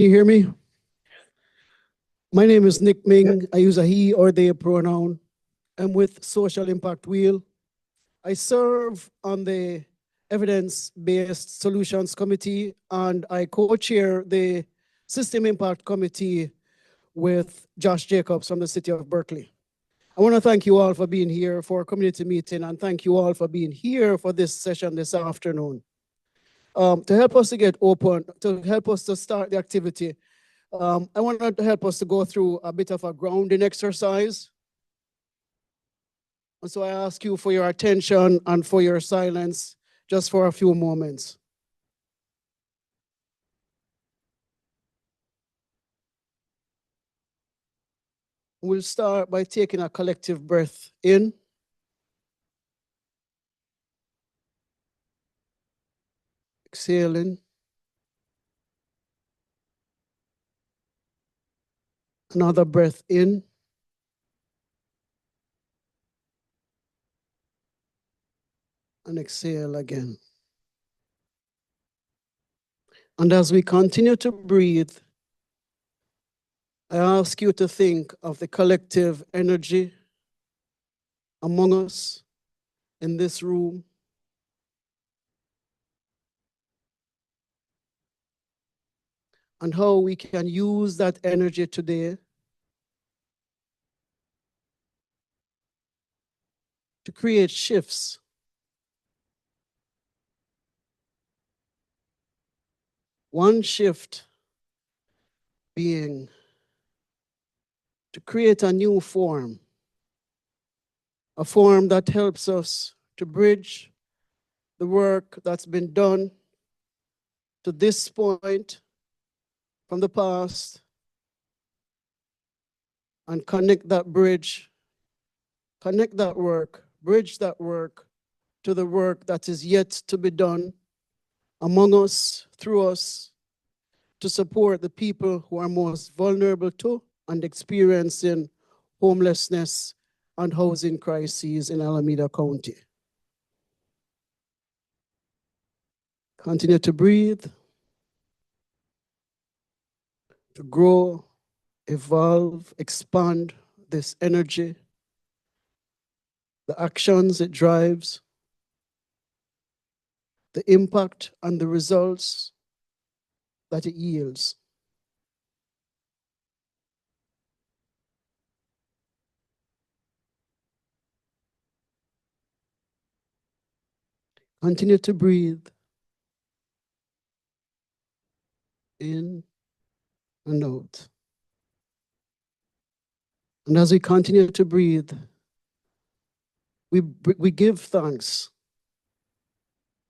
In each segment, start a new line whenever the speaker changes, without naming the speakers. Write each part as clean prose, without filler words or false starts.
Can you hear me? My name is Nick Ming. I use a he or they pronoun. I'm with Social Impact Wheel. I serve on the Evidence-Based Solutions Committee, and I co-chair the System Impact Committee with Josh Jacobs from the city of Berkeley. I want to thank you all for being here for a community meeting, and thank you all for being here for this session this afternoon. To help us to get open, to help us to start the activity, I want to help us to go through a bit of a grounding exercise. And so I ask you for your attention and for your silence just for a few moments. We'll start by taking a collective breath in. Exhaling. Another breath in. And exhale again. And as we continue to breathe, I ask you to think of the collective energy among us in this room. And how we can use that energy today to create shifts. One shift being to create a new form, a form that helps us to bridge the work that's been done to this point from the past and connect that bridge, connect that work, bridge that work to the work that is yet to be done among us, through us, to support the people who are most vulnerable to and experiencing homelessness and housing crises in Alameda County. Continue to breathe, to grow, evolve, expand this energy, the actions it drives, the impact and the results that it yields. Continue to breathe in and out. And as we continue to breathe, we give thanks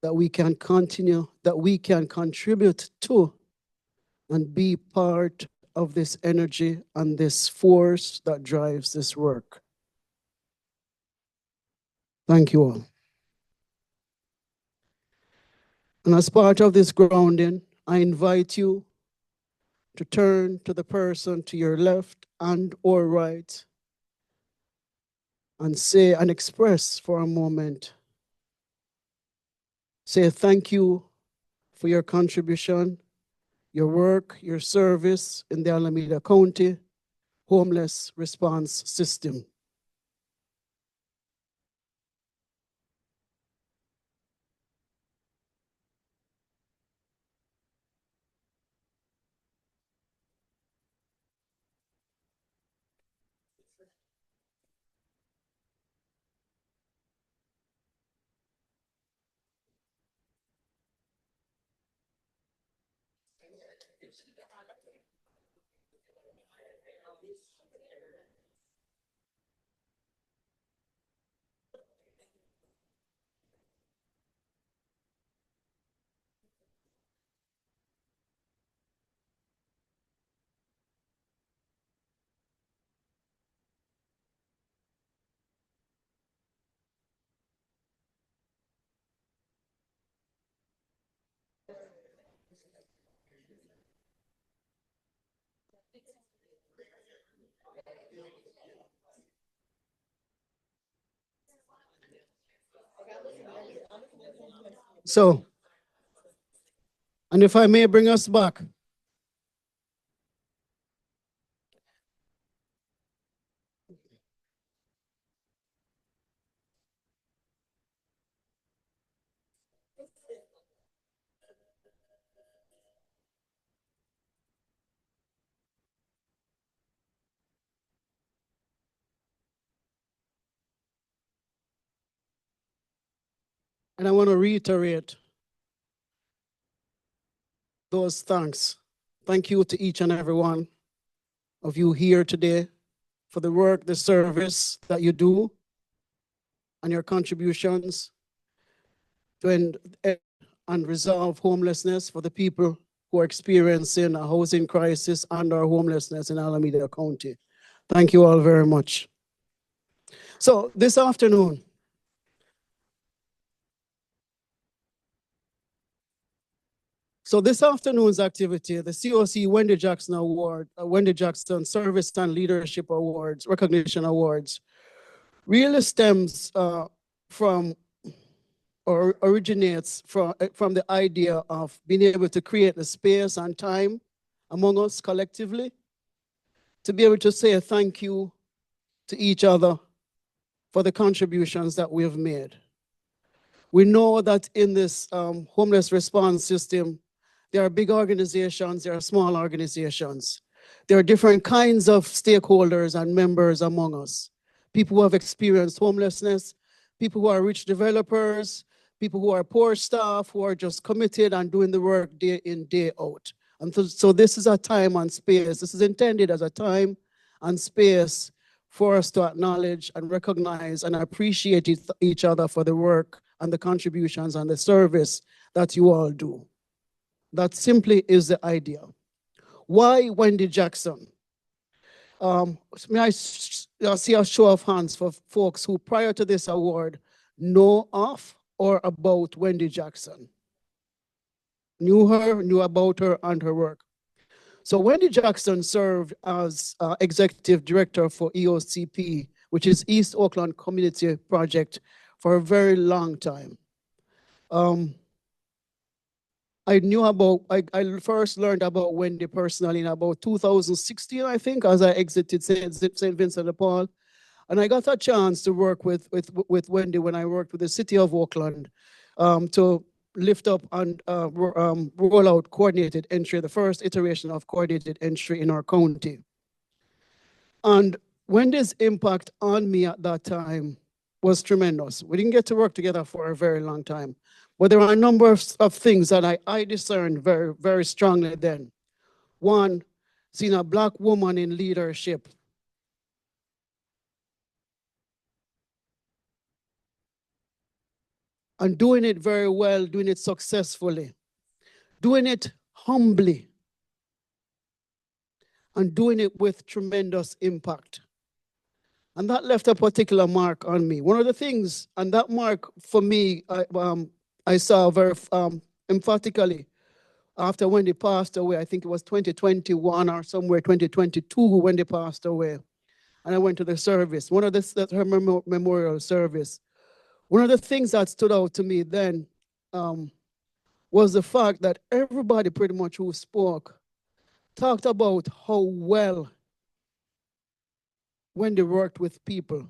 that we can continue, that we can contribute to and be part of this energy and this force that drives this work. Thank you all. And as part of this grounding, I invite you to turn to the person to your left and or right and say and express for a moment. Say thank you for your contribution, your work, your service in the Alameda County homeless response system. So, and if I may bring us back, And I want to reiterate those thanks. Thank you to each and every one of you here today for the work, the service that you do, and your contributions to end and resolve homelessness for the people who are experiencing a housing crisis and or homelessness in Alameda County. Thank you all very much. So this afternoon, this afternoon's activity, the CoC Wendy Jackson Award, Wendy Jackson Service and Leadership Awards, Recognition Awards, really stems from or originates from the idea of being able to create the space and time among us collectively to be able to say thank you to each other for the contributions that we have made. We know that in this homeless response system, there are big organizations, there are small organizations. There are different kinds of stakeholders and members among us. People who have experienced homelessness, people who are rich developers, people who are poor staff, who are just committed and doing the work day in, day out. And so this is a time and space. This is intended as a time and space for us to acknowledge and recognize and appreciate each other for the work and the contributions and the service that you all do. That simply is the idea. Why Wendy Jackson? May I see a show of hands for folks who prior to this award know of or about Wendy Jackson? Knew her, knew about her and her work. So Wendy Jackson served as executive director for EOCP, which is East Oakland Community Project, for a very long time. I first learned about Wendy personally in about 2016, I think, as I exited St. Vincent de Paul. And I got a chance to work with Wendy when I worked with the city of Oakland to lift up and roll out coordinated entry, the first iteration of coordinated entry in our county. And Wendy's impact on me at that time was tremendous. We didn't get to work together for a very long time, but there are a number of things that I discerned very, very strongly then. One, seeing a Black woman in leadership. And doing it very well, doing it successfully, doing it humbly, and doing it with tremendous impact. And that left a particular mark on me. One of the things, and that mark for me, I saw very emphatically after Wendy passed away. I think it was 2021 or somewhere 2022 when they passed away. And I went to the service, her memorial service. One of the things that stood out to me then was the fact that everybody pretty much who spoke talked about how well Wendy worked with people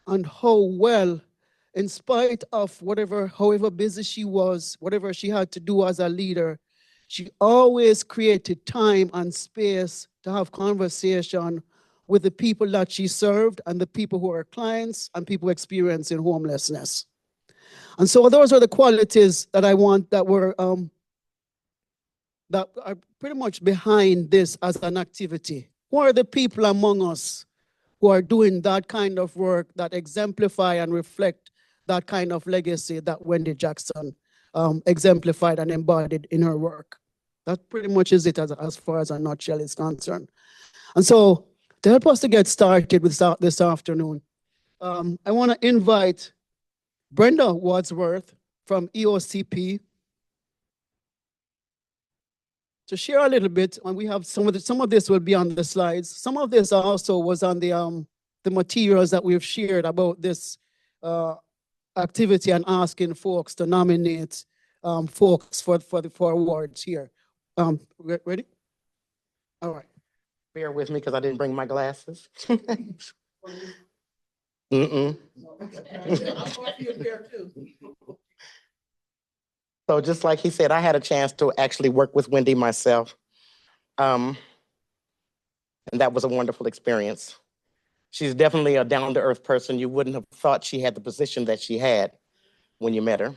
and how well, in spite of however busy she was, whatever she had to do as a leader, she always created time and space to have conversation with the people that she served and the people who are clients and people experiencing homelessness. And so those are the qualities that I want that are pretty much behind this as an activity. Who are the people among us who are doing that kind of work that exemplify and reflect that kind of legacy that Wendy Jackson exemplified and embodied in her work? That pretty much is it as far as a nutshell is concerned. And so to help us to get started with this afternoon, I want to invite Brenda Wadsworth from EOCP to share a little bit. And we have some of this will be on the slides. Some of this also was on the materials that we've shared about this activity and asking folks to nominate folks for awards here. Ready? All right.
Bear with me because I didn't bring my glasses. So just like he said, I had a chance to actually work with Wendy myself. And that was a wonderful experience. She's definitely a down-to-earth person. You wouldn't have thought she had the position that she had. when you met her.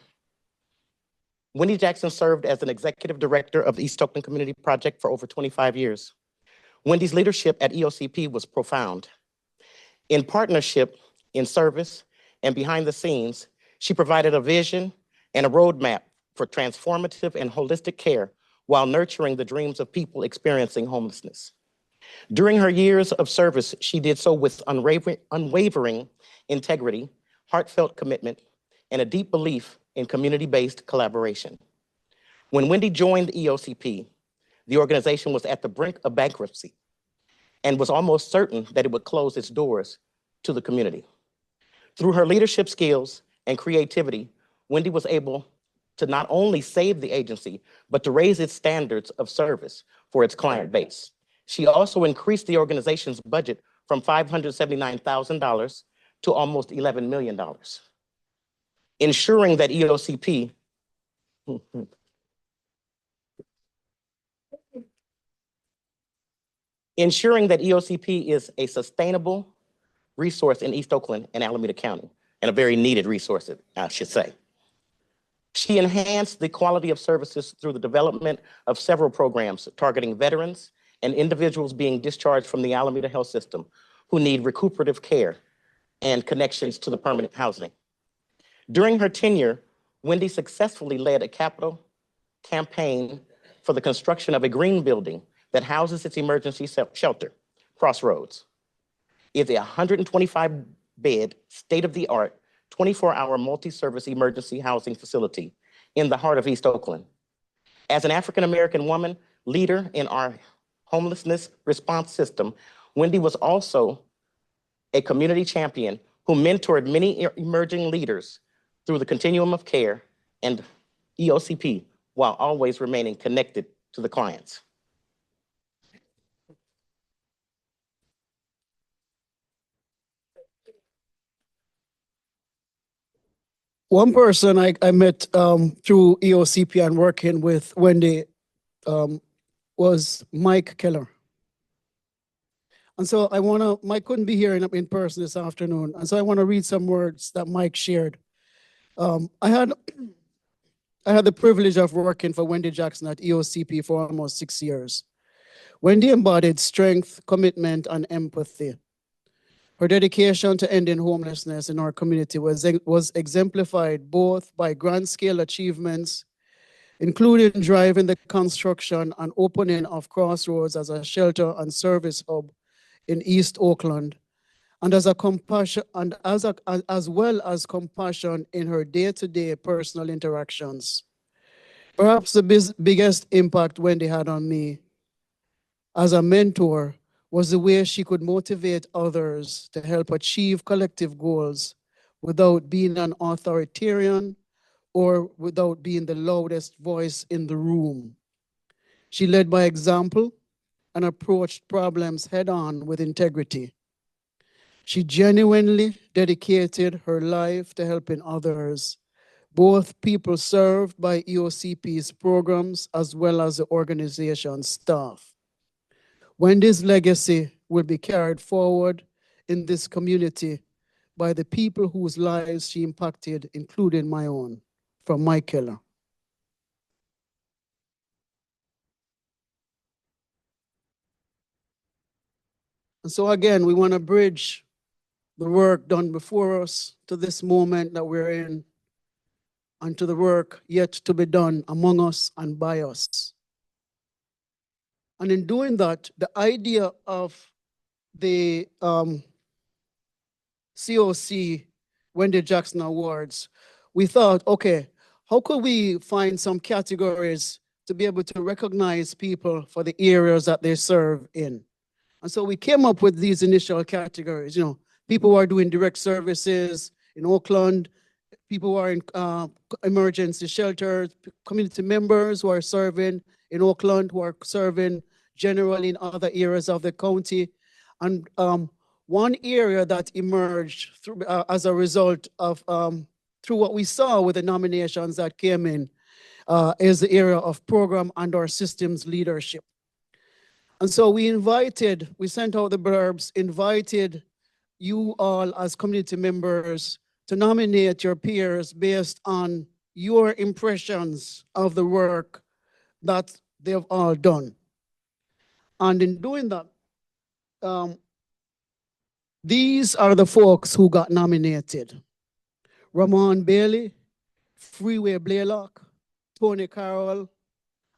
Wendy Jackson served as an executive director of the East Oakland Community Project for over 25 years. Wendy's leadership at EOCP was profound. In partnership, in service, and behind the scenes, she provided a vision and a roadmap for transformative and holistic care while nurturing the dreams of people experiencing homelessness. During her years of service, she did so with unwavering integrity, heartfelt commitment, and a deep belief in community-based collaboration. When Wendy joined EOCP, the organization was at the brink of bankruptcy and was almost certain that it would close its doors to the community. Through her leadership skills and creativity, Wendy was able to not only save the agency, but to raise its standards of service for its client base. She also increased the organization's budget from $579,000 to almost $11 million, ensuring that EOCP is a sustainable resource in East Oakland and Alameda County, and a very needed resource, I should say. She enhanced the quality of services through the development of several programs targeting veterans and individuals being discharged from the Alameda Health System who need recuperative care and connections to the permanent housing. During her tenure, Wendy successfully led a capital campaign for the construction of a green building that houses its emergency shelter, Crossroads. It's a 125-bed, state-of-the-art, 24-hour multi-service emergency housing facility in the heart of East Oakland. As an African-American woman, leader in our homelessness response system, Wendy was also a community champion who mentored many emerging leaders through the continuum of care and EOCP while always remaining connected to the clients.
One person I met through EOCP and working with Wendy was Mike Keller. And so Mike couldn't be here in person this afternoon. And so I want to read some words that Mike shared. I had the privilege of working for Wendy Jackson at EOCP for almost 6 years. Wendy embodied strength, commitment, and empathy. Her dedication to ending homelessness in our community was exemplified both by grand-scale achievements, including driving the construction and opening of Crossroads as a shelter and service hub in East Oakland, and as well as compassion in her day-to-day personal interactions. Perhaps the biggest impact Wendy had on me as a mentor was the way she could motivate others to help achieve collective goals without being an authoritarian or without being the loudest voice in the room. She led by example and approached problems head-on with integrity. She genuinely dedicated her life to helping others, both people served by EOCP's programs as well as the organization's staff. Wendy's legacy will be carried forward in this community by the people whose lives she impacted, including my own, from Mike Keller. And so again, we want to bridge the work done before us to this moment that we're in, and to the work yet to be done among us and by us. And in doing that, the idea of the CoC Wendy Jackson Awards, we thought, okay, how could we find some categories to be able to recognize people for the areas that they serve in? And so we came up with these initial categories, people who are doing direct services in Oakland, people who are in emergency shelters, community members who are serving in Oakland, who are serving generally in other areas of the county. And one area that emerged through, as a result of, through what we saw with the nominations that came in, is the area of program and/or systems leadership. And so we sent out the blurbs, invited you all as community members to nominate your peers based on your impressions of the work that they've all done. And in doing that, these are the folks who got nominated: Ramon Bailey, Freeway Blaylock, Tony Carroll,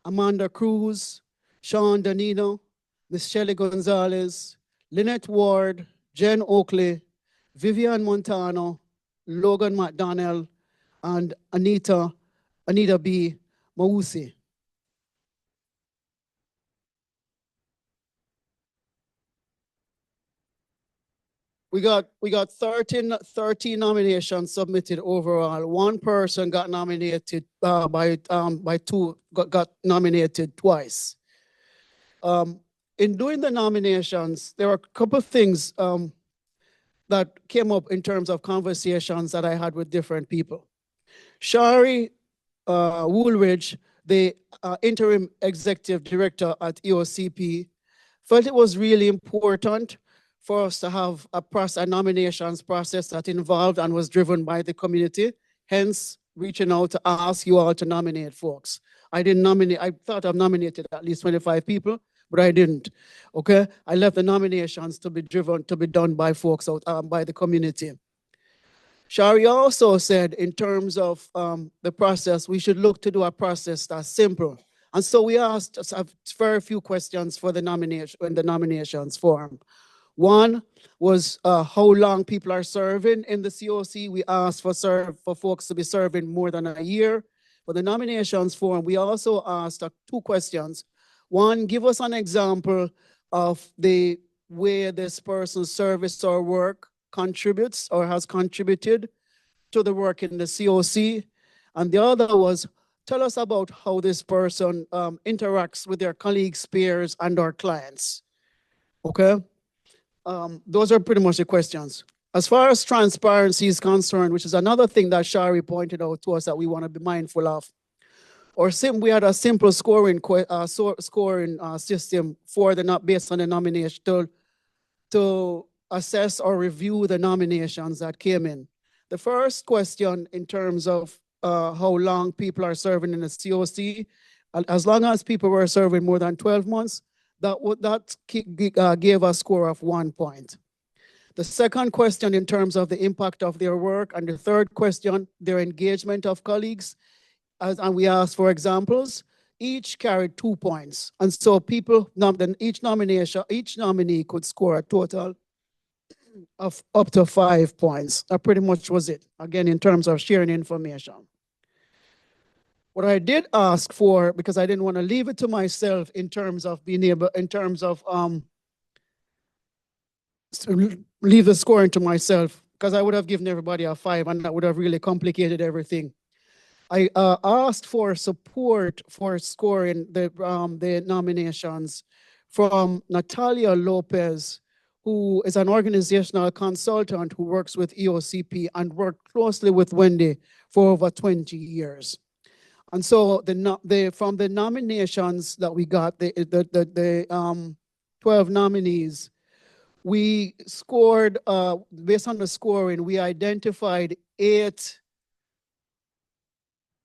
Amanda Cruz, Sean Danino, Miss Shelley Gonzalez, Lynette Ward, Jen Oakley, Vivian Montano, Logan McDonnell, and Anita B. Mausi. We got 13 nominations submitted overall. One person got nominated by two, got nominated twice. In doing the nominations, there were a couple of things that came up in terms of conversations that I had with different people. Shari Woolridge, the interim executive director at EOCP, felt it was really important for us to have a nominations process that involved and was driven by the community, hence reaching out to ask you all to nominate folks. I didn't nominate, I thought I've nominated at least 25 people, but I didn't, okay? I left the nominations to be driven, to be done by folks out, by the community. Shari also said in terms of the process, we should look to do a process that's simple. And so we asked a very few questions for the nomination, in the nominations form. One was how long people are serving in the CoC. We asked for folks to be serving more than a year. For the nominations form, we also asked two questions. One, give us an example of the way this person's service or work contributes or has contributed to the work in the CoC. And the other was, tell us about how this person interacts with their colleagues, peers, and our clients. Okay? Those are pretty much the questions. As far as transparency is concerned, which is another thing that Shari pointed out to us that we want to be mindful of, we had a simple scoring system for the based on the nomination to assess or review the nominations that came in. The first question in terms of how long people are serving in the CoC, as long as people were serving more than 12 months, that gave a score of 1 point. The second question in terms of the impact of their work, and the third question, their engagement of colleagues, and we asked for examples, each carried 2 points. And so each nominee could score a total of up to 5 points. That pretty much was it, again, in terms of sharing information. What I did ask for, because I didn't want to leave it to myself in terms of being able, leave the scoring to myself, because I would have given everybody a 5 and that would have really complicated everything. I asked for support for scoring the nominations from Natalia Lopez, who is an organizational consultant who works with EOCP and worked closely with Wendy for over 20 years. And so from the nominations that we got, the 12 nominees, we scored, based on the scoring, we identified 8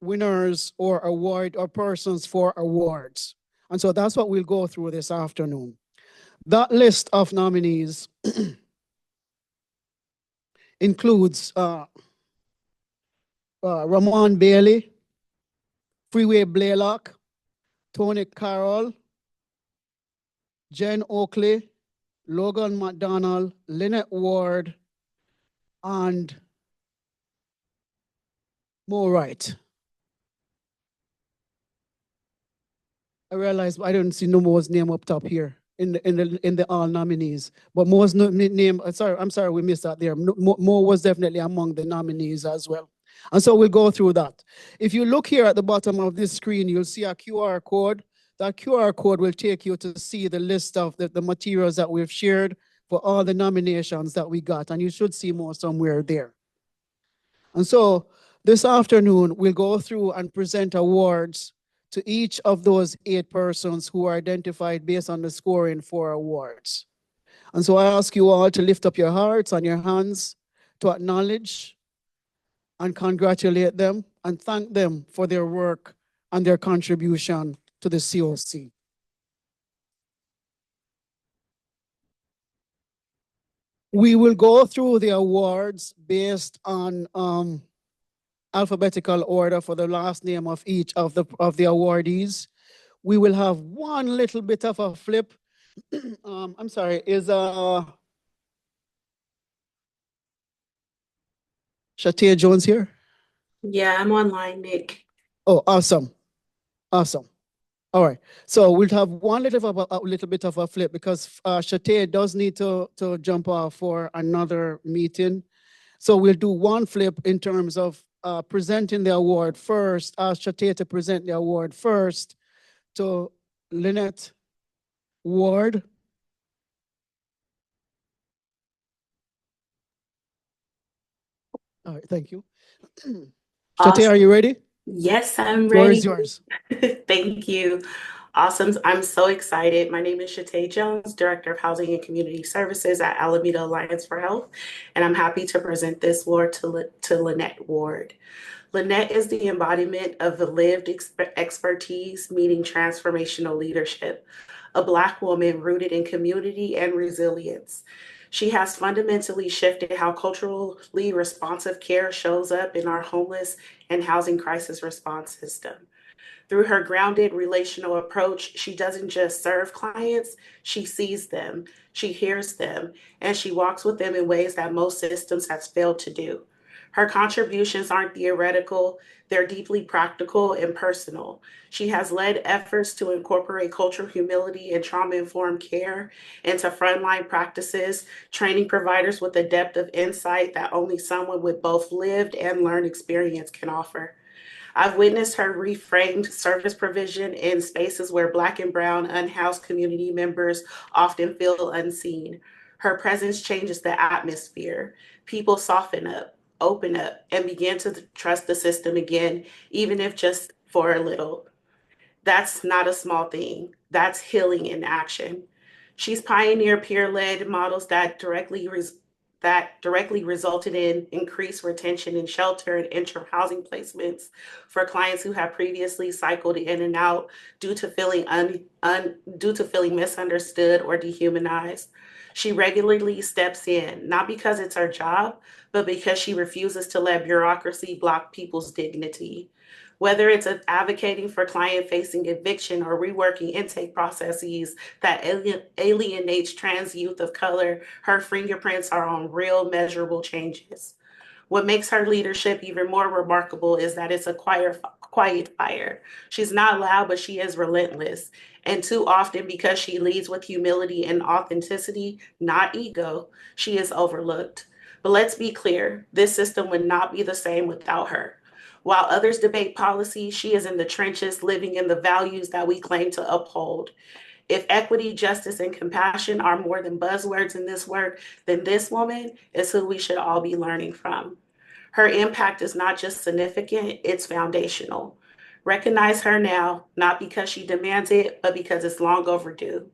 winners or persons for awards. And so that's what we'll go through this afternoon. That list of nominees includes Ramon Bailey, Freeway Blaylock, Tony Carroll, Jen Oakley, Logan McDonnell, Lynette Ward, and Mo Wright. I realized I didn't see no Mo's name up top here in the all nominees, but Mo's name. I'm sorry, we missed that there. Mo was definitely among the nominees as well. And so we'll go through that. If you look here at the bottom of this screen, you'll see a QR code. That QR code will take you to see the list of the materials that we've shared for all the nominations that we got. And you should see more somewhere there. And so this afternoon, we'll go through and present awards to each of those 8 persons who are identified based on the scoring for awards. And so I ask you all to lift up your hearts and your hands to acknowledge and congratulate them and thank them for their work and their contribution to the CoC. We will go through the awards based on alphabetical order for the last name of each of the awardees. We will have one little bit of a flip. I'm sorry, is Shatia Jones here?
Yeah, I'm online, Nick.
Oh, awesome. Awesome. All right. So we'll have one little bit of a flip because Shatia does need to jump off for another meeting. So we'll do one flip in terms of presenting the award first. Ask Shatia to present the award first to Lynette Ward. All right, thank you. Shatia,
Awesome.
are you ready?
Yes, I'm
Floor
ready.
is yours.
Thank you. Awesome. I'm so excited. My name is Shatay Jones, Director of Housing and Community Services at Alameda Alliance for Health, and I'm happy to present this award to Lynette Ward. Lynette is the embodiment of the lived expertise meeting transformational leadership, a Black woman rooted in community and resilience. She has fundamentally shifted how culturally responsive care shows up in our homeless and housing crisis response system. Through her grounded relational approach, she doesn't just serve clients, she sees them, she hears them, and she walks with them in ways that most systems have failed to do. Her contributions aren't theoretical, they're deeply practical and personal. She has led efforts to incorporate cultural humility and trauma-informed care into frontline practices, training providers with a depth of insight that only someone with both lived and learned experience can offer. I've witnessed her reframed service provision in spaces where Black and Brown unhoused community members often feel unseen. Her presence changes the atmosphere. People soften up, open up, and begin to trust the system again, even if just for a little. That's not a small thing. That's healing in action. She's pioneered peer-led models that directly resulted in increased retention in shelter and interim housing placements for clients who have previously cycled in and out due to feeling misunderstood or dehumanized. She regularly steps in, not because it's her job, but because she refuses to let bureaucracy block people's dignity. Whether it's advocating for client-facing eviction or reworking intake processes that alienates trans youth of color, her fingerprints are on real measurable changes. What makes her leadership even more remarkable is that it's a quiet fire. She's not loud, but she is relentless. And too often, because she leads with humility and authenticity, not ego, she is overlooked. But let's be clear, this system would not be the same without her. While others debate policy, she is in the trenches, living in the values that we claim to uphold. If equity, justice, and compassion are more than buzzwords in this work, then this woman is who we should all be learning from. Her impact is not just significant, it's foundational. Recognize her now, not because she demands it, but because it's long overdue.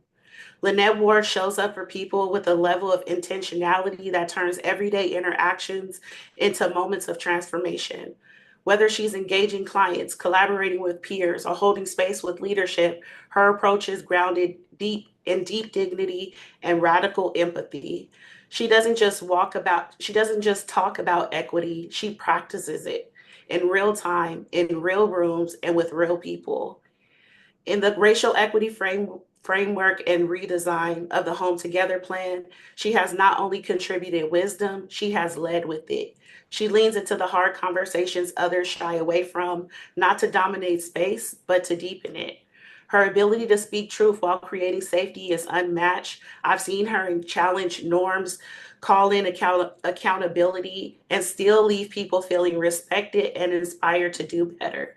Lynette Ward shows up for people with a level of intentionality that turns everyday interactions into moments of transformation. Whether she's engaging clients, collaborating with peers, or holding space with leadership, her approach is grounded deep dignity and radical empathy. She doesn't just talk about equity, she practices it in real time, in real rooms, and with real people. In the racial equity framework and redesign of the Home Together plan, she has not only contributed wisdom, she has led with it. She leans into the hard conversations others shy away from, not to dominate space, but to deepen it. Her ability to speak truth while creating safety is unmatched. I've seen her challenge norms, call in accountability, and still leave people feeling respected and inspired to do better.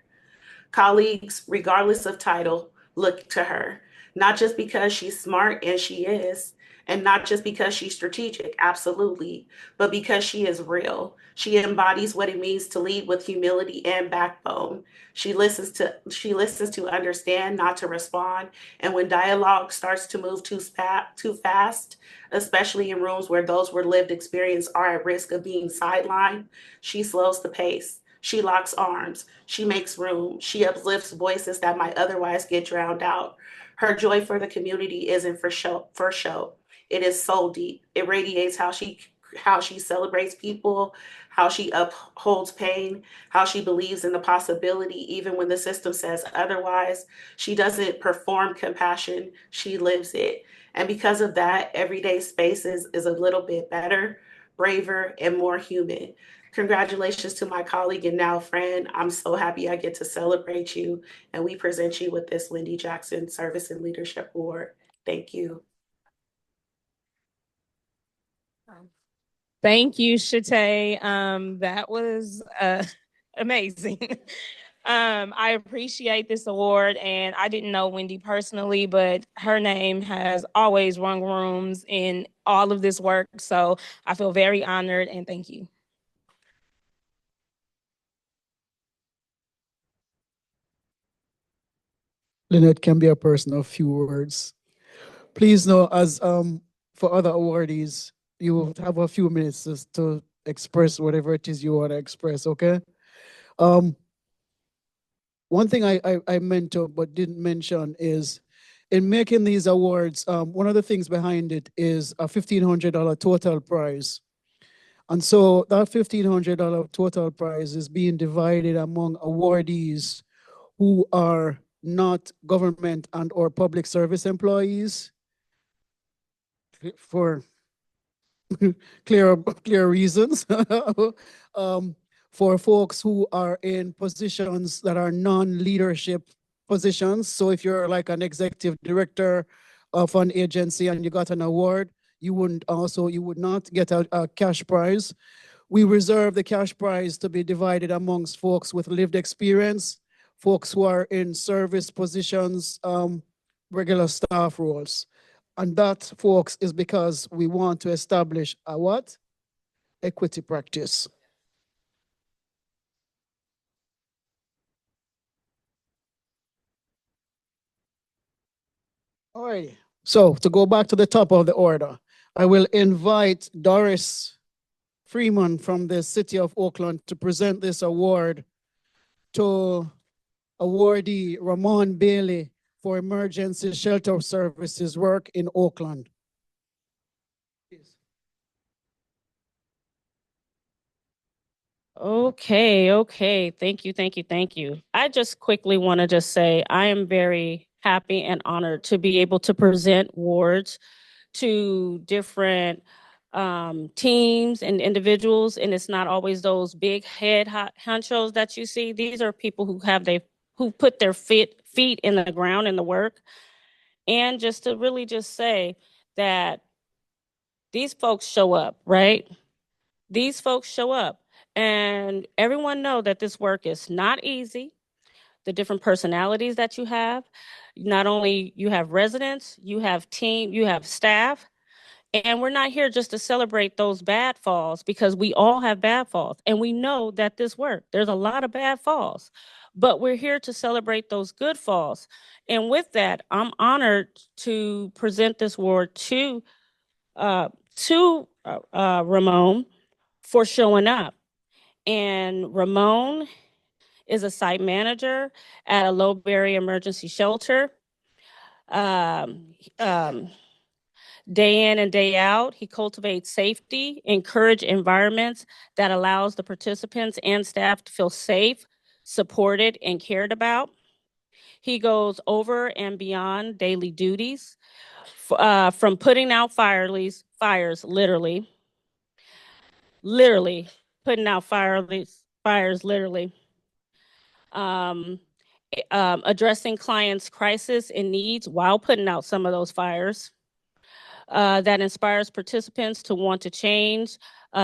Colleagues, regardless of title, look to her, not just because she's smart, and she is, And not just because she's strategic, absolutely, but because she is real. She embodies what it means to lead with humility and backbone. She listens to understand, not to respond. And when dialogue starts to move too fast, especially in rooms where those with lived experience are at risk of being sidelined, she slows the pace. She locks arms. She makes room. She uplifts voices that might otherwise get drowned out. Her joy for the community isn't for show. For show. It is soul deep. It radiates how she celebrates people, how she upholds pain, how she believes in the possibility even when the system says otherwise. She doesn't perform compassion, she lives it. And because of that, everyday spaces is a little bit better, braver, and more human. Congratulations to my colleague and now friend. I'm so happy I get to celebrate you, and we present you with this Wendy Jackson Service and Leadership Award. Thank you.
Thank you, Shate. That was amazing. I appreciate this award, and I didn't know Wendy personally, but her name has always rung rooms in all of this work. So I feel very honored, and thank you.
Lynette can be a person of few words. Please know, as for other awardees, you will have a few minutes just to express whatever it is you want to express, okay? One thing I meant to but didn't mention is in making these awards, one of the things behind it is a $1,500 total prize. And so that $1,500 total prize is being divided among awardees who are not government and or public service employees for clear reasons. For folks who are in positions that are non-leadership positions. So if you're like an executive director of an agency and you got an award, you would not get a cash prize. We reserve the cash prize to be divided amongst folks with lived experience, folks who are in service positions, regular staff roles. And that, folks, is because we want to establish a what? Equity practice. All right. So to go back to the top of the order, I will invite Doris Freeman from the City of Oakland to present this award to awardee Ramon Bailey for emergency shelter services work in Oakland.
Okay. Thank you. I just quickly want to just say I am very happy and honored to be able to present awards to different teams and individuals, and it's not always those big head honchos that you see. These are people who put their feet in the ground in the work, and just to really just say that these folks show up, right? These folks show up, and everyone know that this work is not easy. The different personalities that you have, not only you have residents, you have team, you have staff. And we're not here just to celebrate those bad falls, because we all have bad falls. And we know that this work, there's a lot of bad falls, but we're here to celebrate those good falls. And with that, I'm honored to present this award to Ramon for showing up. And Ramon is a site manager at a low-barrier emergency shelter. Day in and day out, he cultivates safety, encourage environments that allows the participants and staff to feel safe, supported, and cared about. He goes over and beyond daily duties, from putting out fires, literally putting out fires, addressing clients' crisis and needs while putting out some of those fires. That inspires participants to want to change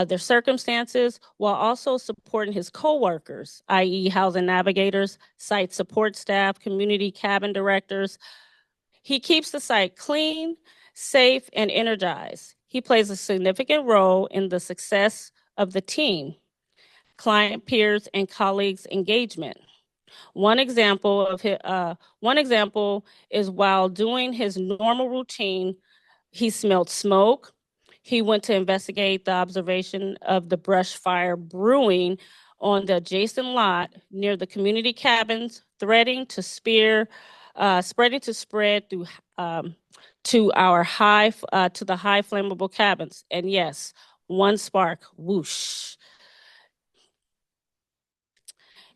their circumstances while also supporting his coworkers, i.e. housing navigators, site support staff, community cabin directors. He keeps the site clean, safe, and energized. He plays a significant role in the success of the team, client, peers, and colleagues' engagement. One example is while doing his normal routine, he smelled smoke. He went to investigate the observation of the brush fire brewing on the adjacent lot near the community cabins, spreading to spread through to the high flammable cabins. And yes, one spark, whoosh.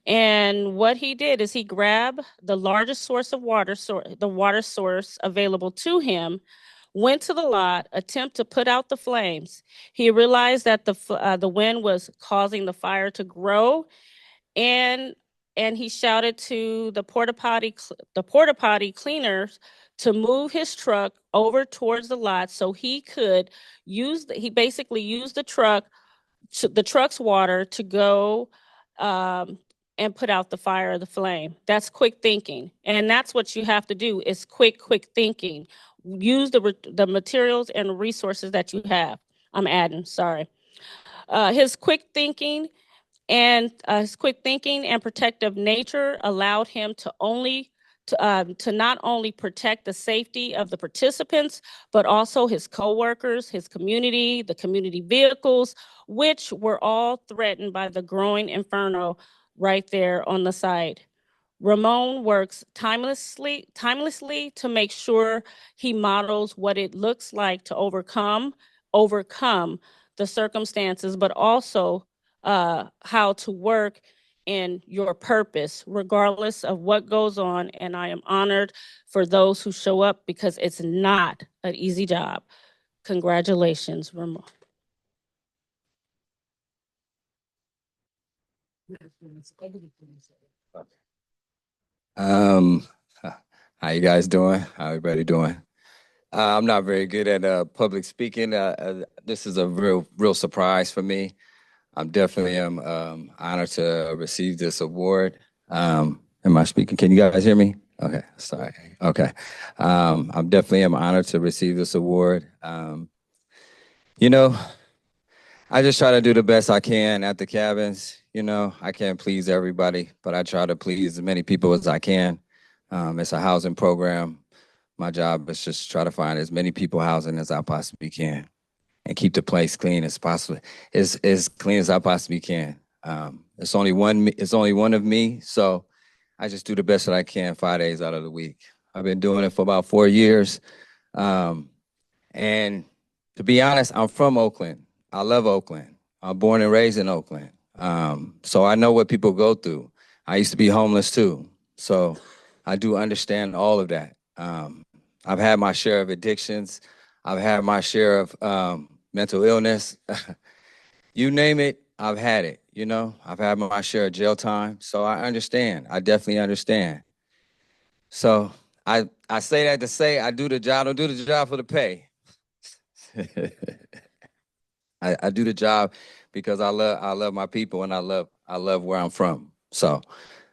And what he did is he grabbed the largest source of water, the water source available to him, went to the lot, attempt to put out the flames. He realized that the wind was causing the fire to grow, and he shouted to the porta potty cleaners to move his truck over towards the lot so he could he basically used the truck's water to go and put out the fire or the flame. That's quick thinking. And that's what you have to do is quick thinking. Use the materials and resources that you have. I'm adding, sorry. His quick thinking and protective nature allowed him to not only protect the safety of the participants, but also his coworkers, his community, the community vehicles, which were all threatened by the growing inferno right there on the site. Ramon works timelessly to make sure he models what it looks like to overcome the circumstances, but also how to work in your purpose, regardless of what goes on. And I am honored for those who show up because it's not an easy job. Congratulations, Ramon.
How you guys doing? How everybody doing? I'm not very good at public speaking. This is a real surprise for me. I'm definitely honored to receive this award. Am I speaking? Can you guys hear me? Okay, sorry. Okay. I'm definitely honored to receive this award. You know, I just try to do the best I can at the cabins. You know, I can't please everybody, but I try to please as many people as I can. It's a housing program. My job is just try to find as many people housing as I possibly can and keep the place clean as possible, as clean as I possibly can. It's only one of me, so I just do the best that I can 5 days out of the week. I've been doing it for about 4 years. And to be honest, I'm from Oakland. I love Oakland. I'm born and raised in Oakland. So I know what people go through. I used to be homeless too. So I do understand all of that. I've had my share of addictions. I've had my share of mental illness. You name it, I've had it, you know? I've had my share of jail time. So I understand. I definitely understand. So I say that to say I do the job. I don't do the job for the pay. I do the job because I love my people and I love where I'm from. So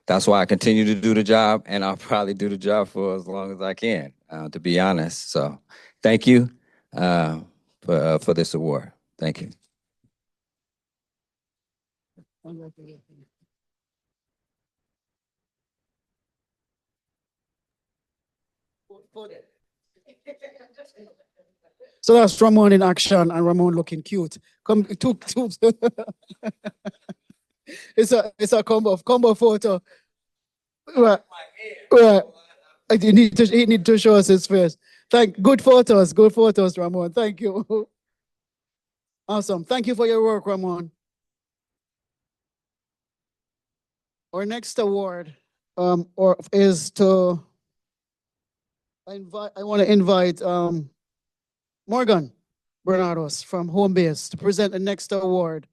that's why I continue to do the job, and I'll probably do the job for as long as I can, to be honest. So thank you for this award. Thank you.
So that's Ramon in action and Ramon looking cute. Come to it's a combo photo. Right. Right. You need to show us his face. Good photos, Ramon. Thank you. Awesome. Thank you for your work, Ramon. Our next award is to I want to invite Morgan Bernados from Home Base to present the next award.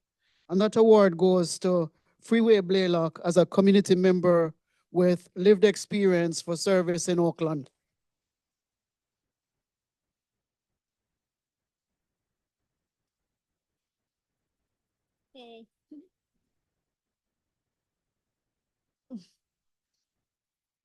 And that award goes to Freeway Blaylock as a community member with lived experience for service in Oakland.
Okay.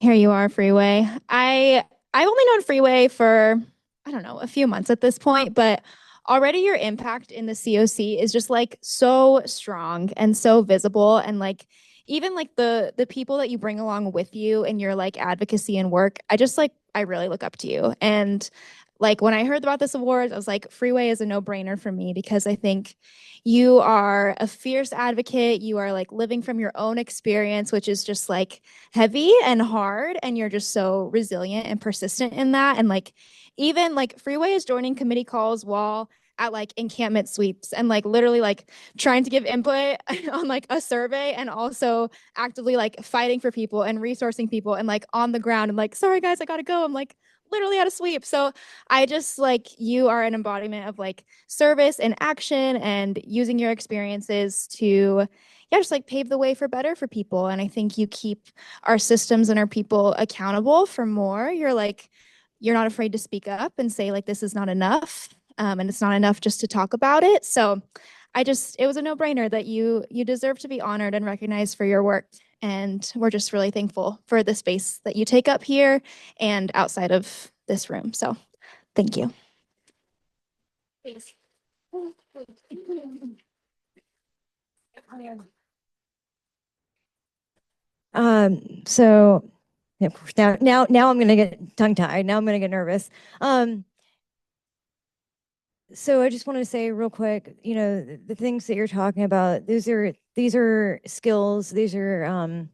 Here you are, Freeway. I've only known Freeway for
I don't know, a few months at this point, but already your impact in the CoC is just like so strong and so visible. And like, even like the people that you bring along with you in your like advocacy and work, I really look up to you. And like when I heard about this award, I was like, Freeway is a no-brainer for me because I think you are a fierce advocate. You are like living from your own experience, which is just like heavy and hard. And you're just so resilient and persistent in that. And like, even like Freeway is joining committee calls while at like encampment sweeps and like literally like trying to give input on like a survey and also actively like fighting for people and resourcing people and like on the ground and like, sorry guys, I gotta go. I'm like literally at a sweep. So I just like, you are an embodiment of like service and action and using your experiences to just like pave the way for better for people. And I think you keep our systems and our people accountable for more. You're not afraid to speak up and say like, this is not enough. And it's not enough just to talk about it. So it was a no-brainer that you deserve to be honored and recognized for your work. And we're just really thankful for the space that you take up here and outside of this room. So thank you.
So now I'm gonna get tongue-tied. Now I'm gonna get nervous. So I just want to say real quick, you know, the things that you're talking about, these are skills, these are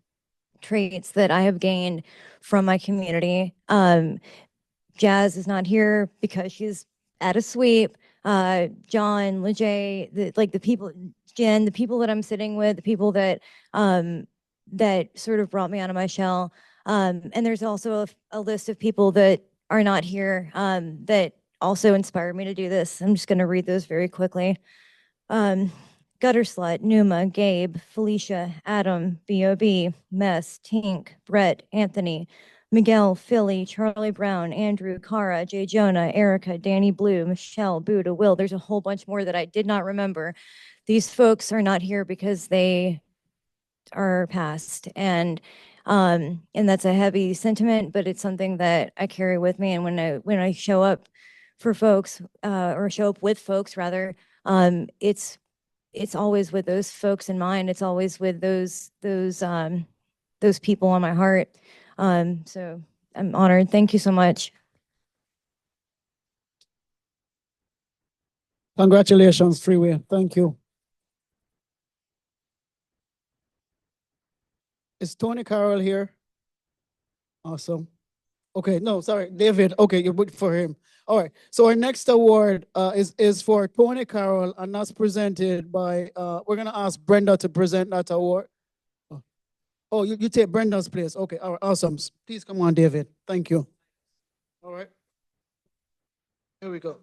traits that I have gained from my community. Jazz is not here because she's at a sweep. John, Lejay, the people, Jen, the people that I'm sitting with, the people that that sort of brought me out of my shell. And there's also a list of people that are not here that also inspired me to do this. I'm just going to read those very quickly. Gutter Slut, Numa, Gabe, Felicia, Adam, B.O.B., Mess, Tink, Brett, Anthony, Miguel, Philly, Charlie Brown, Andrew, Cara, Jay Jonah, Erica, Danny Blue, Michelle, Buddha, Will. There's a whole bunch more that I did not remember. These folks are not here because they are past. And that's a heavy sentiment, but it's something that I carry with me. And when I show up for folks, or show up with folks rather, it's always with those folks in mind. It's always with those people on my heart. So I'm honored. Thank you so much.
Congratulations, Freeway. Thank you. Is Tony Carroll here? Awesome. Okay, no, sorry, David. Okay, you're waiting for him. All right. So our next award is for Tony Carroll, and that's presented by. We're gonna ask Brenda to present that award. Oh, you take Brenda's place. Okay. All right. Awesome. Please come on, David. Thank you. All right. Here we go.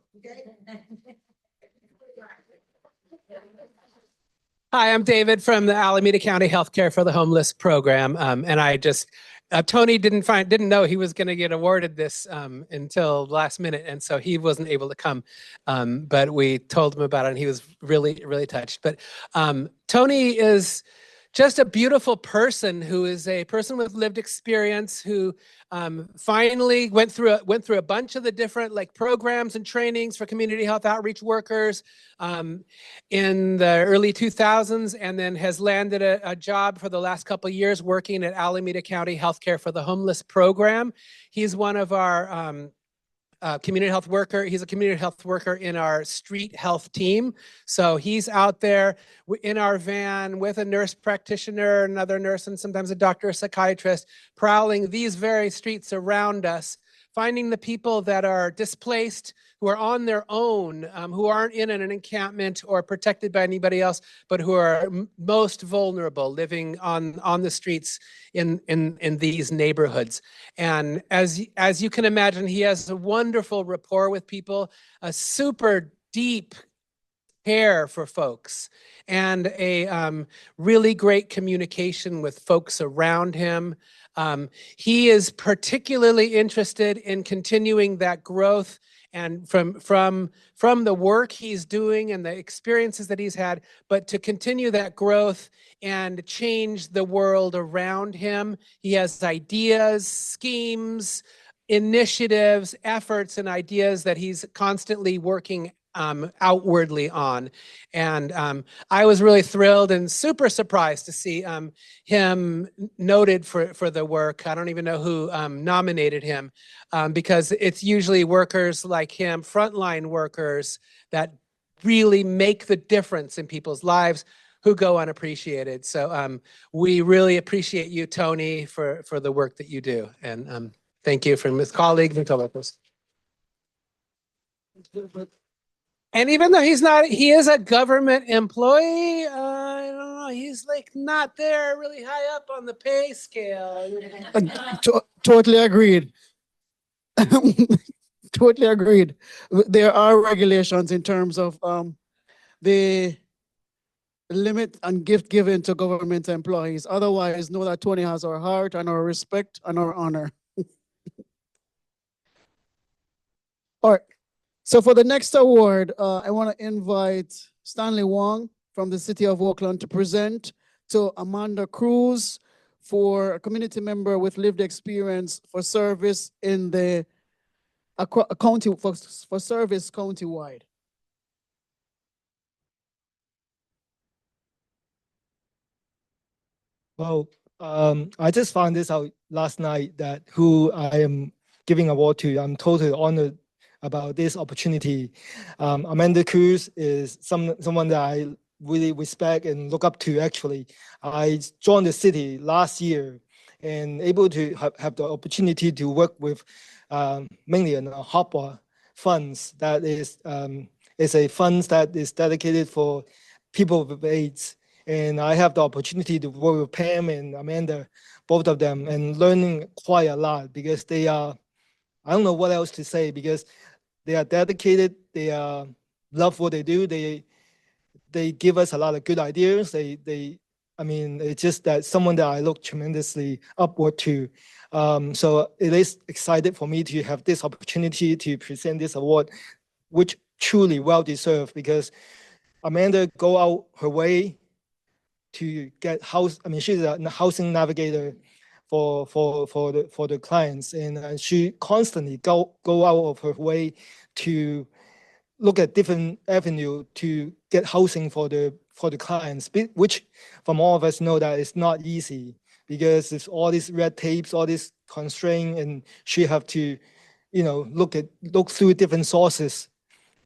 Hi, I'm David from the Alameda County Healthcare for the Homeless program, and I just Tony didn't know he was going to get awarded this until last minute, and so he wasn't able to come. But we told him about it, and he was really touched. But Tony is just a beautiful person who is a person with lived experience who finally went through a bunch of the different like programs and trainings for community health outreach workers in the early 2000s, and then has landed a job for the last couple of years working at Alameda County Healthcare for the Homeless program. He's one of our community health worker. He's a community health worker in our street health team. So he's out there in our van with a nurse practitioner, another nurse, and sometimes a doctor or psychiatrist, prowling these very streets around us, finding the people that are displaced, who are on their own, who aren't in an encampment or protected by anybody else, but who are most vulnerable, living on the streets in these neighborhoods. And as you can imagine, he has a wonderful rapport with people, a super deep care for folks, and a really great communication with folks around him. He is particularly interested in continuing that growth, and from the work he's doing and the experiences that he's had, but to continue that growth and change the world around him. He has ideas, schemes, initiatives, efforts, and ideas that he's constantly working outwardly on. And I was really thrilled and super surprised to see him noted for the work. I don't even know who nominated him because it's usually workers like him, frontline workers, that really make the difference in people's lives who go unappreciated. So we really appreciate you, Tony, for the work that you do. And thank you from his colleagues and coworkers. And even though he is a government employee, I don't know, he's like not there really high up on the pay scale.
Totally agreed. Totally agreed. There are regulations in terms of the limit and gift given to government employees. Otherwise, know that Tony has our heart and our respect and our honor. All right. So for the next award, I want to invite Stanley Wong from the City of Oakland to present to Amanda Cruz for a community member with lived experience for service in the county for service countywide.
Well, I just found this out last night that who I am giving award to. I'm totally honored about this opportunity. Amanda Cruz is someone that I really respect and look up to. Actually, I joined the city last year and able to have the opportunity to work with mainly in HOPWA funds. That is a funds that is dedicated for people with AIDS. And I have the opportunity to work with Pam and Amanda, both of them, and learning quite a lot because they are, I don't know what else to say, because they are dedicated, they love what they do, they give us a lot of good ideas. I mean, it's just that someone that I look tremendously upward to. So it is excited for me to have this opportunity to present this award, which truly well deserved, because Amanda go out her way to get house. I mean, she's a housing navigator for the clients, and she constantly go out of her way to look at different avenue to get housing for the clients, which from all of us know that it's not easy because it's all these red tapes, all this constraint, and she have to, look through different sources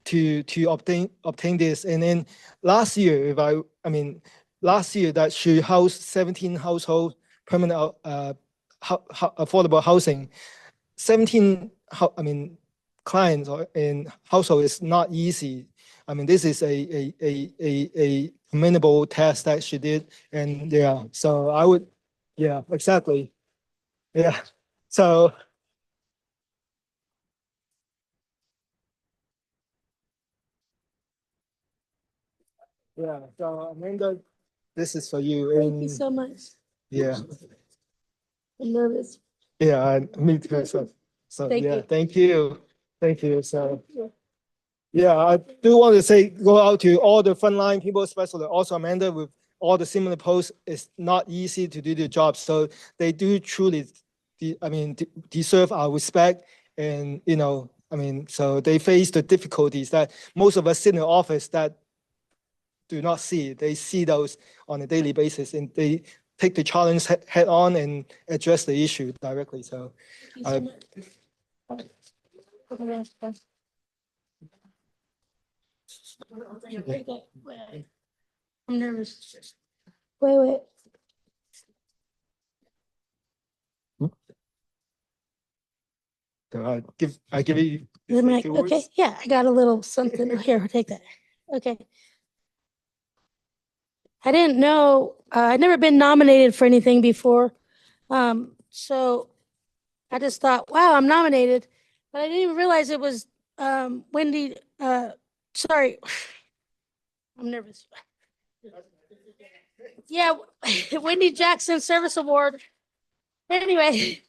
to obtain this. And then last year, last year that she housed 17 household permanent affordable housing. 17 clients in household is not easy. I mean, this is a commendable task that she did, and yeah. So I would, yeah, exactly, yeah. So yeah. So Amanda, this is for you.
Thank you so much.
Yeah.
I'm nervous.
Yeah, me too. So
Thank
yeah,
you.
thank you. Thank you. So yeah, I do want to say go out to all the frontline people, especially also Amanda with all the similar posts. It's not easy to do the job. So they do truly deserve our respect. And so they face the difficulties that most of us sit in the office that do not see. They see those on a daily basis, and they take the challenge head on and address the issue directly. So,
Thank you so much. I'm nervous. Wait.
so I give you
The mic.
few words.
Okay, yeah, I got a little something here. Take that. Okay. I didn't know. I'd never been nominated for anything before, so I just thought, "Wow, I'm nominated," but I didn't even realize it was Wendy. Sorry, I'm nervous. Yeah, Wendy Jackson Service Award. Anyway,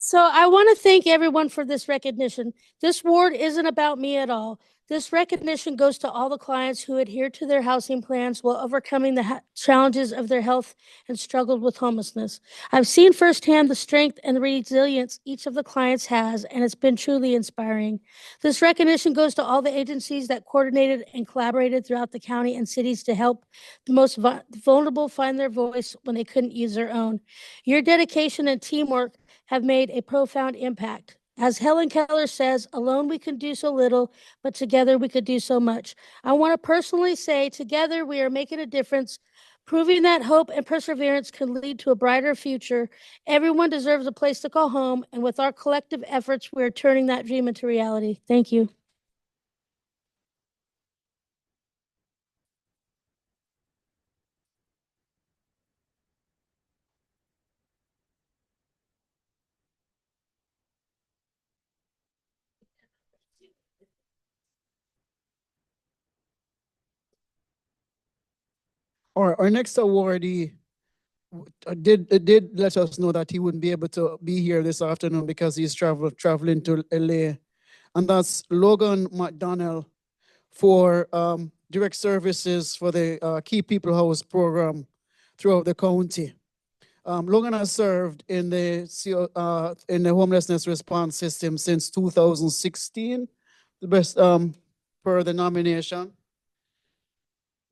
So I want to thank everyone for this recognition. This award isn't about me at all. This recognition goes to all the clients who adhere to their housing plans while overcoming the challenges of their health and struggled with homelessness. I've seen firsthand the strength and the resilience each of the clients has, and it's been truly inspiring. This recognition goes to all the agencies that coordinated and collaborated throughout the county and cities to help the most vulnerable find their voice when they couldn't use their own. Your dedication and teamwork have made a profound impact. As Helen Keller says, alone we can do so little, but together we could do so much. I want to personally say, together we are making a difference, proving that hope and perseverance can lead to a brighter future. Everyone deserves a place to call home, and with our collective efforts, we are turning that dream into reality. Thank you.
Our next awardee did let us know that he wouldn't be able to be here this afternoon because he's traveling to LA, and that's Logan McDonnell for direct services for the Key People House program throughout the county. Logan has served in the homelessness response system since 2016, the best per the nomination.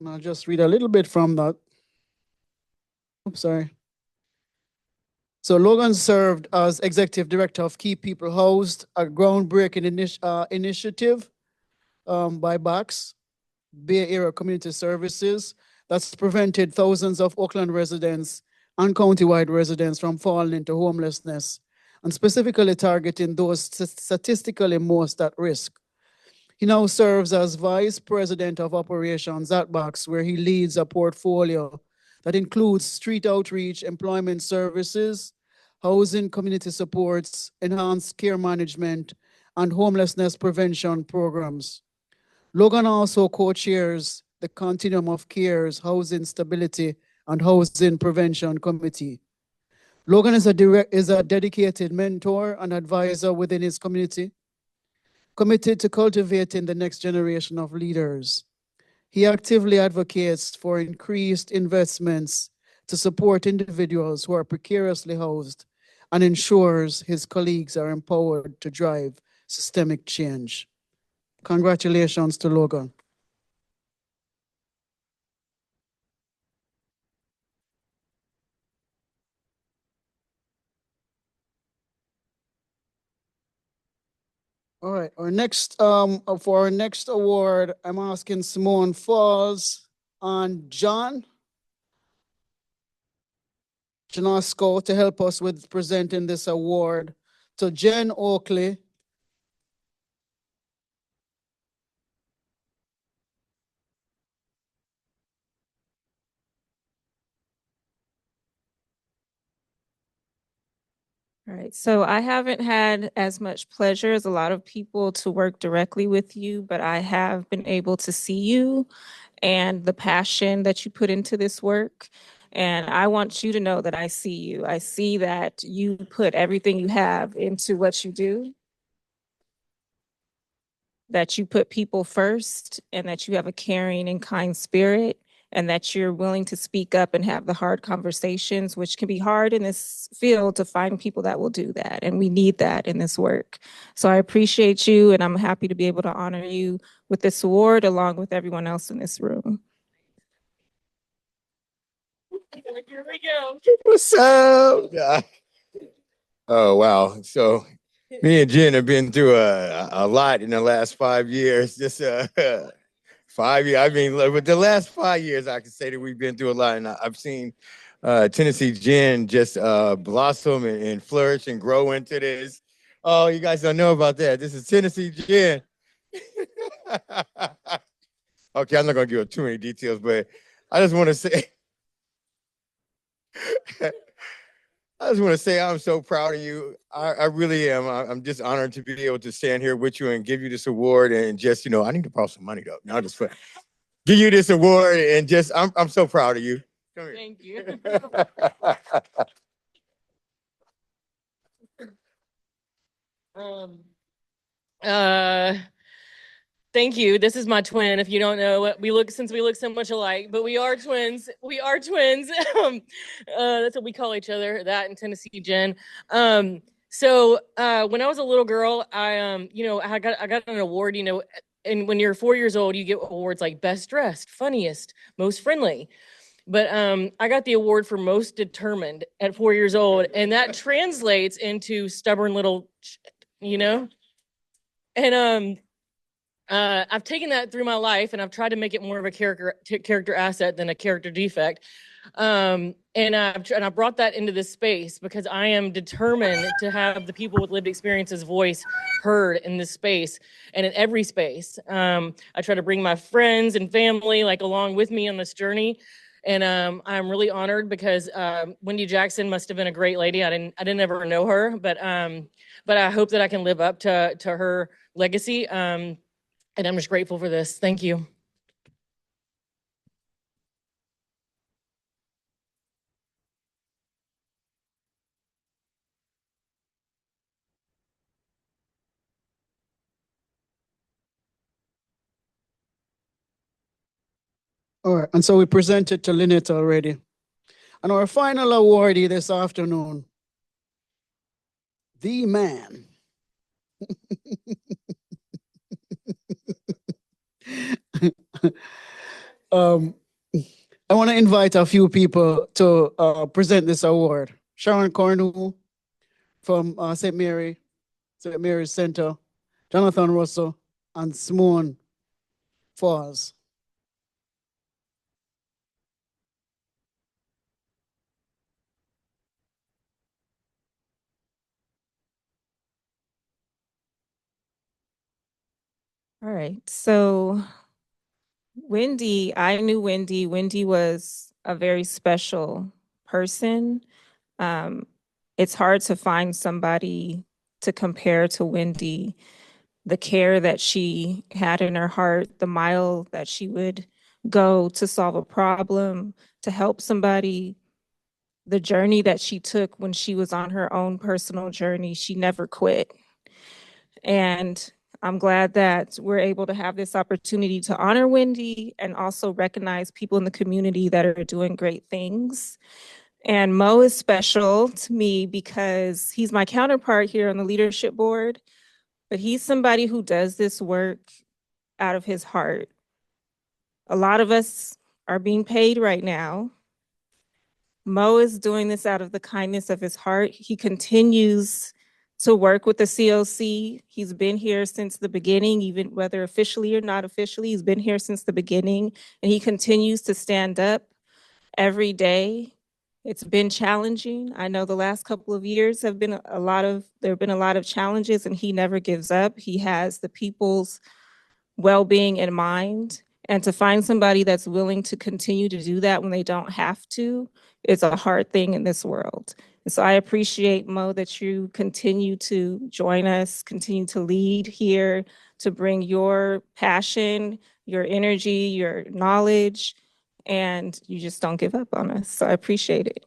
And I'll just read a little bit from that. Oops, sorry. So Logan served as executive director of Key People Housed, a groundbreaking initiative by BACS, Bay Area Community Services, that's prevented thousands of Oakland residents and countywide residents from falling into homelessness, and specifically targeting those statistically most at risk. He now serves as vice president of operations at BACS, where he leads a portfolio that includes street outreach, employment services, housing community supports, enhanced care management, and homelessness prevention programs. Logan also co-chairs the Continuum of Care's Housing Stability and Housing Prevention Committee. Logan is a dedicated mentor and advisor within his community, committed to cultivating the next generation of leaders. He actively advocates for increased investments to support individuals who are precariously housed and ensures his colleagues are empowered to drive systemic change. Congratulations to Logan. All right, for our next award, I'm asking Simone Falls and John Janosco to help us with presenting this award to Jen Oakley.
All right, so I haven't had as much pleasure as a lot of people to work directly with you, but I have been able to see you and the passion that you put into this work. And I want you to know that I see you. I see that you put everything you have into what you do, that you put people first, and that you have a caring and kind spirit, and that you're willing to speak up and have the hard conversations, which can be hard in this field to find people that will do that. And we need that in this work. So I appreciate you, and I'm happy to be able to honor you with this award along with everyone else in this room.
Here we go. What's up? Oh, wow. So me and Jen have been through a lot in the last 5 years. Just 5 years. I mean, with the last 5 years, I can say that we've been through a lot. And I've seen Tennessee Jen just blossom and flourish and grow into this. Oh, you guys don't know about that. This is Tennessee Jen. Okay, I'm not going to give too many details, but I just want to say, I'm so proud of you. I really am. I'm just honored to be able to stand here with you and give you this award and just, I need to borrow some money though. Now just give you this award and just, I'm so proud of you. Come here.
Thank you.
Uh, Thank you. This is my twin. If you don't know, we look so much alike, but we are twins. We are twins. That's what we call each other. That and Tennessee Jen. When I was a little girl, I got an award. And when you're 4 years old, you get awards like best dressed, funniest, most friendly. But I got the award for most determined at 4 years old, and that translates into stubborn little, And I've taken that through my life, and I've tried to make it more of a character asset than a character defect. And I brought that into this space because I am determined to have the people with lived experiences voice heard in this space and in every space. I try to bring my friends and family like along with me on this journey. And I'm really honored because Wendy Jackson must have been a great lady. I didn't ever know her, but I hope that I can live up to her legacy. And I'm just grateful for this. Thank you.
All right, and so we presented to Lynette already. And our final awardee this afternoon, the man. I want to invite a few people to present this award. Sharon Cornu from St. Mary's Center, Jonathan Russell, and Simone Foz.
All right. So Wendy, I knew Wendy. Wendy was a very special person. It's hard to find somebody to compare to Wendy. The care that she had in her heart, the mile that she would go to solve a problem, to help somebody, the journey that she took when she was on her own personal journey, she never quit. And I'm glad that we're able to have this opportunity to honor Wendy and also recognize people in the community that are doing great things. And Mo is special to me because he's my counterpart here on the leadership board, but he's somebody who does this work out of his heart. A lot of us are being paid right now. Mo is doing this out of the kindness of his heart. He continues to work with the CoC. He's been here since the beginning, even whether officially or not officially, he's been here since the beginning, and he continues to stand up every day. It's been challenging. I know the last couple of years there have been a lot of challenges, and he never gives up. He has the people's well-being in mind. And to find somebody that's willing to continue to do that when they don't have to, is a hard thing in this world. And so I appreciate, Mo, that you continue to join us, continue to lead here, to bring your passion, your energy, your knowledge, and you just don't give up on us. So I appreciate it.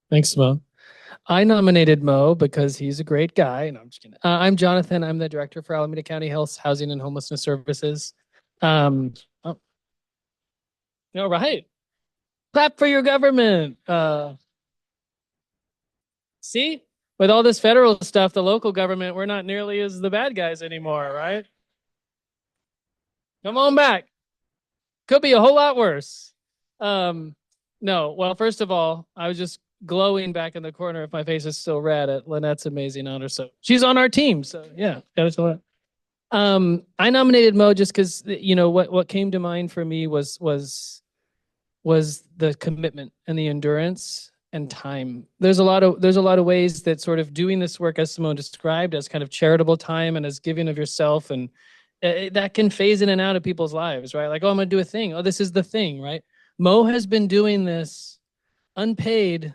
Thanks, Mo. I nominated Mo because he's a great guy. No, I'm just kidding. I'm Jonathan. I'm the director for Alameda County Health Housing and Homelessness Services. All right. Clap for your government. See, with all this federal stuff, the local government, we're not nearly as the bad guys anymore, right? Come on back. Could be a whole lot worse. No, well, first of all, I was just glowing back in the corner if my face is still red at Lynette's amazing honor. So she's on our team. So yeah, I nominated Mo just because what came to mind for me was the commitment and the endurance and time. There's a lot of ways that sort of doing this work, as Simone described, as kind of charitable time and as giving of yourself, and that can phase in and out of people's lives, right? Like, oh, I'm gonna do a thing. Oh, this is the thing, right? Mo has been doing this unpaid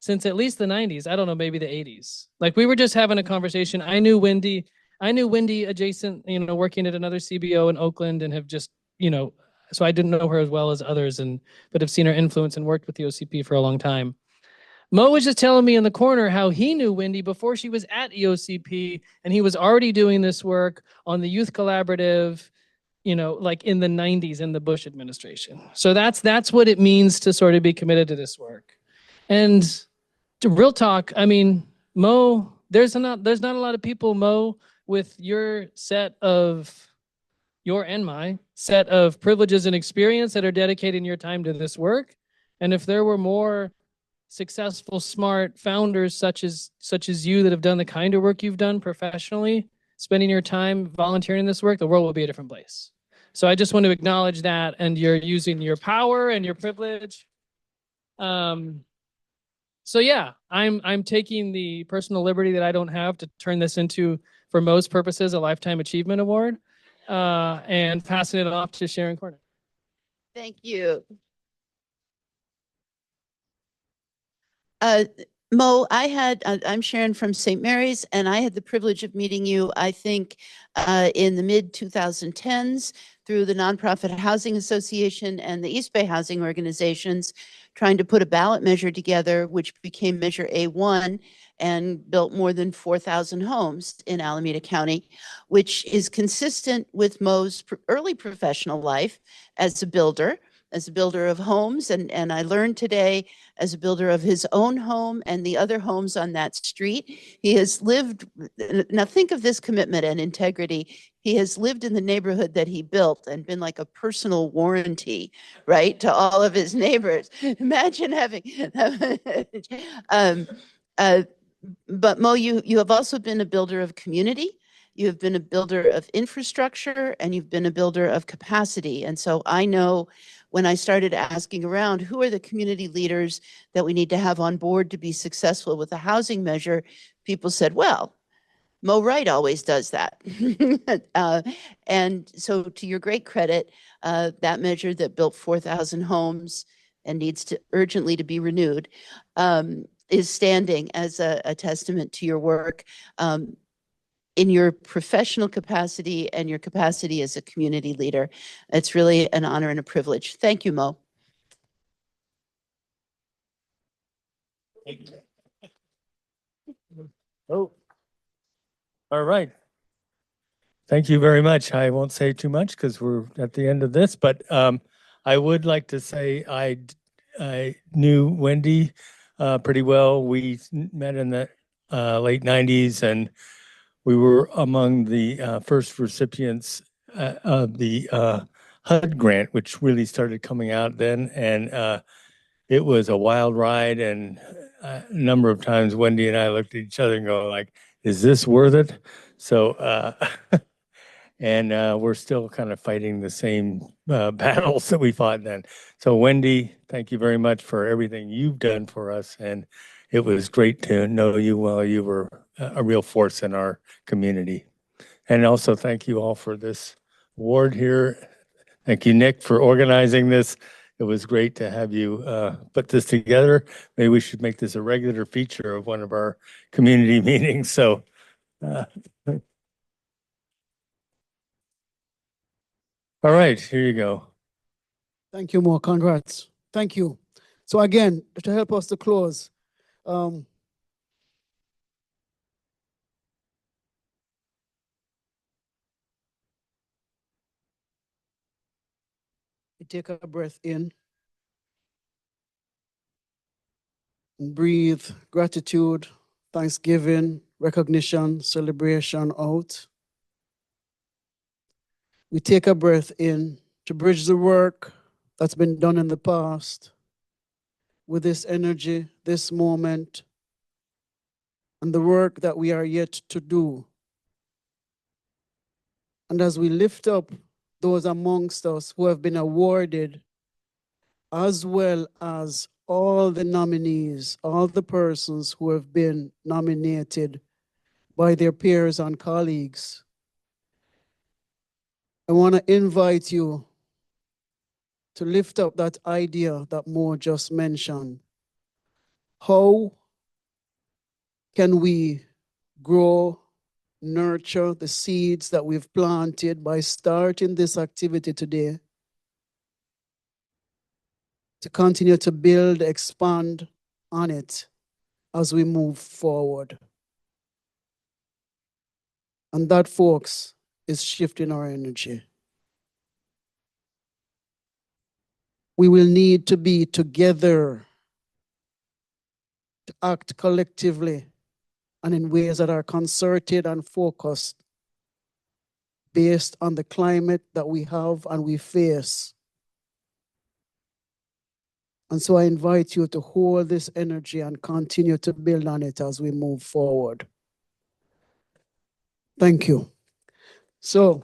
since at least the 90s. I don't know, maybe the 80s. Like, we were just having a conversation. I knew Wendy adjacent, working at another CBO in Oakland, and have just, so I didn't know her as well as others, but have seen her influence and worked with the OCP for a long time.
Mo was just telling me in the corner how he knew Wendy before she was at EOCP, and he was already doing this work on the youth collaborative, you know, like in the 90s in the Bush administration. So that's what it means to sort of be committed to this work. And to real talk, I mean, Mo, there's not a lot of people, Mo, with your and my set of privileges and experience that are dedicating your time to this work. And if there were more successful, smart founders such as you that have done the kind of work you've done professionally, spending your time volunteering this work, the world will be a different place. So I just want to acknowledge that, and you're using your power and your privilege. So yeah, I'm taking the personal liberty that I don't have to turn this into, for most purposes, a Lifetime Achievement Award, and passing it off to Sharon Cornick.
Thank you. Mo, I'm Sharon from St. Mary's, and I had the privilege of meeting you, I think, in the mid 2010s through the Nonprofit Housing Association and the East Bay Housing Organizations, trying to put a ballot measure together, which became Measure A1 and built more than 4,000 homes in Alameda County, which is consistent with Mo's early professional life as a builder of homes. And I learned today, as a builder of his own home and the other homes on that street, he has lived, now think of this commitment and integrity. He has lived in the neighborhood that he built and been like a personal warranty, right, to all of his neighbors. Imagine having, but Mo, you have also been a builder of community. You have been a builder of infrastructure, and you've been a builder of capacity. And so I know when I started asking around, who are the community leaders that we need to have on board to be successful with the housing measure, people said, well, Mo Wright always does that. And so to your great credit, that measure that built 4,000 homes and needs to urgently to be renewed is standing as a testament to your work in your professional capacity and your capacity as a community leader. It's really an honor and a privilege. Thank you, Mo.
Oh, all right. Thank you very much. I won't say too much because we're at the end of this, but I would like to say I knew Wendy pretty well. We met in the late 90s, and we were among the first recipients of the HUD grant, which really started coming out then. And it was a wild ride. And a number of times Wendy and I looked at each other and go like, is this worth it? So, and we're still kind of fighting the same battles that we fought then. So Wendy, thank you very much for everything you've done for us. And it was great to know you while you were a real force in our community. And also thank you all for this award here. Thank you, Nick, for organizing this. It was great to have you put this together. Maybe we should make this a regular feature of one of our community meetings. So all right, here you go.
Thank you, Mo. Congrats. Thank you. So again, to help us to close, we take a breath in and breathe gratitude, thanksgiving, recognition, celebration out. We take a breath in to bridge the work that's been done in the past with this energy, this moment, and the work that we are yet to do. And as we lift up those amongst us who have been awarded, as well as all the nominees, all the persons who have been nominated by their peers and colleagues, I want to invite you to lift up that idea that Mo just mentioned. How can we grow, nurture the seeds that we've planted by starting this activity today, to continue to build, expand on it, as we move forward. And that, folks, is shifting our energy. We will need to be together to act collectively and in ways that are concerted and focused based on the climate that we have and we face. And so I invite you to hold this energy and continue to build on it as we move forward. Thank you. So,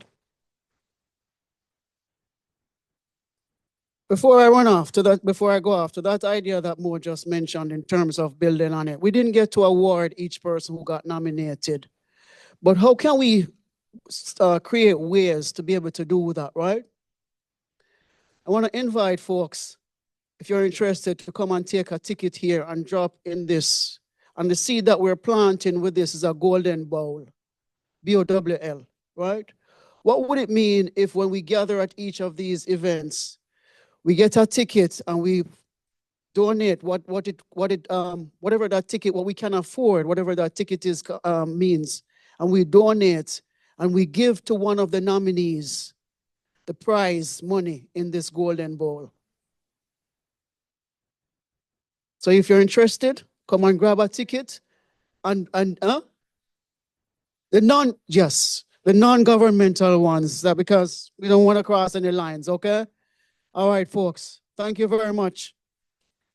before I go off to that idea that Mo just mentioned in terms of building on it, we didn't get to award each person who got nominated. But how can we create ways to be able to do that, right? I want to invite folks, if you're interested, to come and take a ticket here and drop in this. And the seed that we're planting with this is a golden bowl, BOWL, right? What would it mean if when we gather at each of these events, we get a ticket and we donate whatever that ticket, what we can afford, whatever that ticket is means, and we donate and we give to one of the nominees the prize money in this golden bowl. So if you're interested, come and grab a ticket. And the non-governmental ones, because we don't want to cross any lines, okay? All right, folks. Thank you very much.